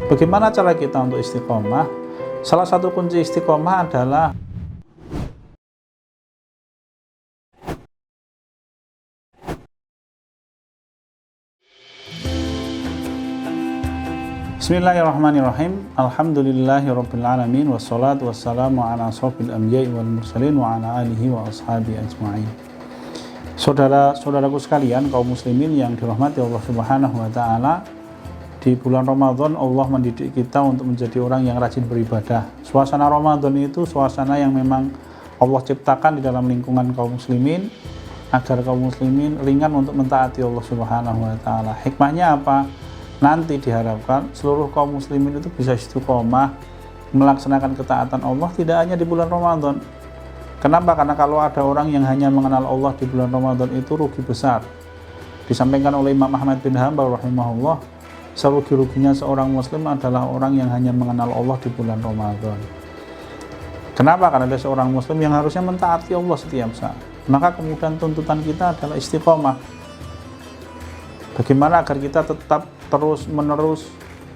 Bagaimana cara kita untuk istiqomah? Salah satu kunci istiqomah adalah Bismillahirrahmanirrahim. Alhamdulillahirrabbilalamin. Wassalatu wassalamu ala ashrafil anbiya'i wal mursalin wa ala alihi wa ashabihi ajma'in. Saudara-saudaraku sekalian, kaum muslimin yang dirahmati Allah Subhanahu wa taala, di bulan Ramadan Allah mendidik kita untuk menjadi orang yang rajin beribadah. Suasana Ramadan itu suasana yang memang Allah ciptakan di dalam lingkungan kaum muslimin agar kaum muslimin ringan untuk mentaati Allah Subhanahu wa taala. Hikmahnya apa? Nanti diharapkan seluruh kaum muslimin itu bisa istiqomah melaksanakan ketaatan Allah tidak hanya di bulan Ramadan. Kenapa? Karena kalau ada orang yang hanya mengenal Allah di bulan Ramadan itu rugi besar. Disampaikan oleh Imam Ahmad bin Hanbal rahimahullah, serugi-ruginya seorang muslim adalah orang yang hanya mengenal Allah di bulan Ramadan. Kenapa? Karena ada seorang muslim yang harusnya mentaati Allah setiap saat. Maka kemudian tuntutan kita adalah istiqomah. Bagaimana agar kita tetap terus-menerus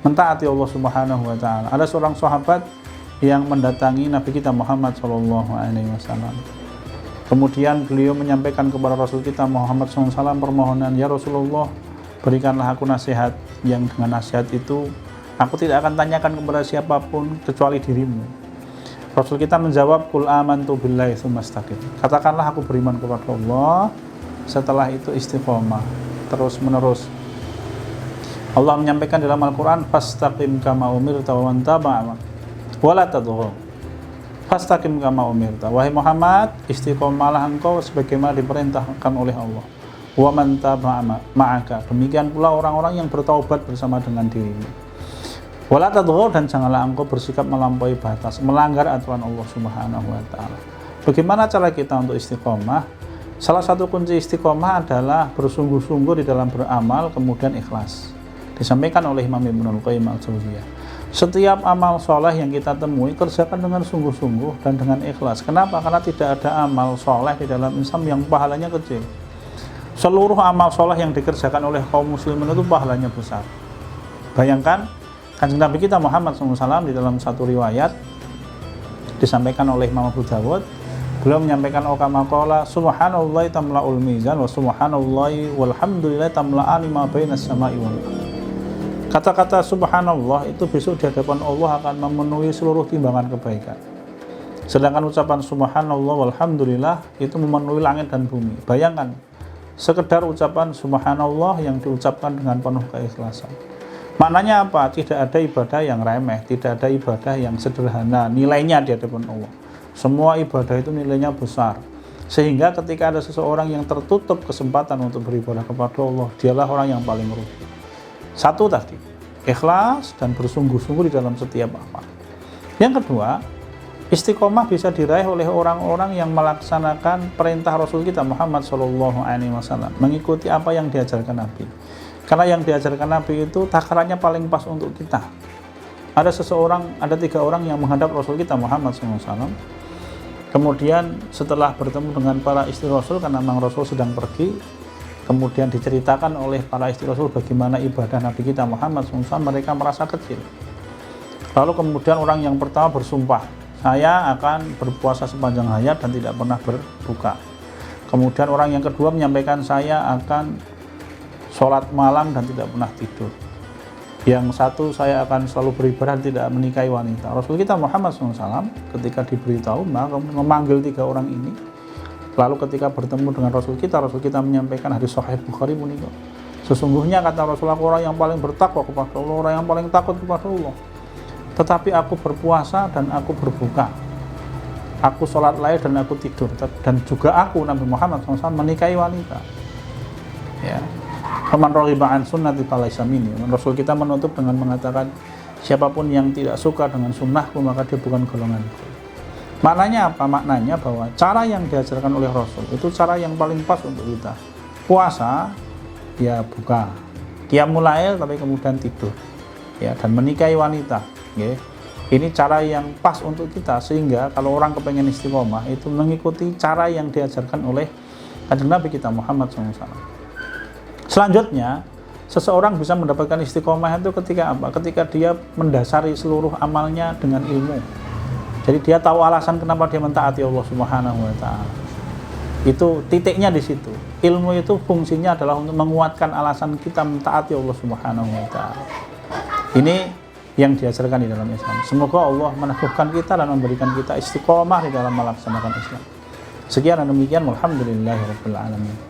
mentaati Allah Subhanahu wa taala. Ada seorang sahabat yang mendatangi Nabi kita Muhammad SAW. Kemudian beliau menyampaikan kepada Rasul kita Muhammad SAW permohonan, "Ya Rasulullah, berikanlah aku nasihat yang dengan nasihat itu aku tidak akan tanyakan kepada siapapun kecuali dirimu." Rasul kita menjawab, "Qul amantu billahi tsumma istaqim." Katakanlah aku beriman kepada Allah, setelah itu istiqomah terus menerus. Allah menyampaikan dalam Al-Quran, "Fastaqim kama umirta wa man tabi'a wa la tadghaw." Fastaqim kama umirta. Wahai Muhammad, istiqomahlah engkau sebagaimana diperintahkan oleh Allah. Wa man tabi'a ma'aka. Demikian pula orang-orang yang bertaubat bersama dengan dirimu. Wa la tadghaw, dan janganlah engkau bersikap melampaui batas, melanggar aturan Allah Subhanahu wa taala. Bagaimana cara kita untuk istiqomah? Salah satu kunci istiqomah adalah bersungguh-sungguh di dalam beramal, kemudian ikhlas. Disampaikan oleh Imam Ibnul Qayyim al-Jauziyah, setiap amal soleh yang kita temui kerjakan dengan sungguh-sungguh dan dengan ikhlas. Kenapa? Karena tidak ada amal soleh di dalam Islam yang pahalanya kecil. Seluruh amal soleh yang dikerjakan oleh kaum muslimin itu pahalanya besar. Bayangkan Kanjeng Nabi kita Muhammad SAW di dalam satu riwayat disampaikan oleh Imam Abu Dawud, beliau menyampaikan kama qala, "Subhanallahi tamla'ul mizan wa subhanallahi walhamdulillahi tamla'ani ma bainas sama'i wal ardh." Kata-kata subhanallah itu besok di hadapan Allah akan memenuhi seluruh timbangan kebaikan. Sedangkan ucapan subhanallah walhamdulillah itu memenuhi langit dan bumi. Bayangkan, sekedar ucapan subhanallah yang diucapkan dengan penuh keikhlasan. Maknanya apa? Tidak ada ibadah yang remeh, tidak ada ibadah yang sederhana nilainya di hadapan Allah. Semua ibadah itu nilainya besar. Sehingga ketika ada seseorang yang tertutup kesempatan untuk beribadah kepada Allah, dialah orang yang paling rugi. Satu tadi, ikhlas dan bersungguh-sungguh di dalam setiap amal. Yang kedua, istiqomah bisa diraih oleh orang-orang yang melaksanakan perintah Rasul kita Muhammad SAW, mengikuti apa yang diajarkan Nabi. Karena yang diajarkan Nabi itu takarannya paling pas untuk kita. Ada 3 orang yang menghadap Rasul kita Muhammad SAW. Kemudian setelah bertemu dengan para istri Rasul, karena memang Rasul sedang pergi, kemudian diceritakan oleh para istri Rasul bagaimana ibadah Nabi kita Muhammad SAW, mereka merasa kecil. Lalu kemudian orang yang pertama bersumpah, "Saya akan berpuasa sepanjang hayat dan tidak pernah berbuka." Kemudian orang yang kedua menyampaikan, "Saya akan sholat malam dan tidak pernah tidur." Yang satu, "Saya akan selalu beribadah, tidak menikahi wanita." Rasul kita Muhammad SAW ketika diberitahu, maka memanggil 3 orang ini. Lalu ketika bertemu dengan Rasul kita menyampaikan hadis Sahih Bukhari menikah. "Sesungguhnya," kata Rasul, "aku orang yang paling bertakwa kepada Allah, orang yang paling takut kepada Allah. Tetapi aku berpuasa dan aku berbuka. Aku sholat lail dan aku tidur. Dan juga aku, Nabi Muhammad SAW, menikahi wanita." Ya. "Faman raghiba an sunnati falaysa minni." Rasul kita menutup dengan mengatakan, "Siapapun yang tidak suka dengan sunnahku, maka dia bukan golonganku." Maknanya apa? Maknanya bahwa cara yang diajarkan oleh Rasul itu cara yang paling pas untuk kita. Puasa, ya buka. Qiyamul lail, tapi kemudian tidur. Ya, dan menikahi wanita. Ya. Ini cara yang pas untuk kita, sehingga kalau orang kepengen istiqomah itu mengikuti cara yang diajarkan oleh Kanjeng Nabi kita Muhammad SAW. Selanjutnya, seseorang bisa mendapatkan istiqomah itu ketika apa? Ketika dia mendasari seluruh amalnya dengan ilmu. Jadi dia tahu alasan kenapa dia mentaati Allah Subhanahu wa taala. Itu titiknya di situ. Ilmu itu fungsinya adalah untuk menguatkan alasan kita mentaati Allah Subhanahu wa taala. Ini yang diajarkan di dalam Islam. Semoga Allah meneguhkan kita dan memberikan kita istiqomah di dalam melaksanakan Islam. Sekian dan demikian, walhamdulillahirabbil alamin.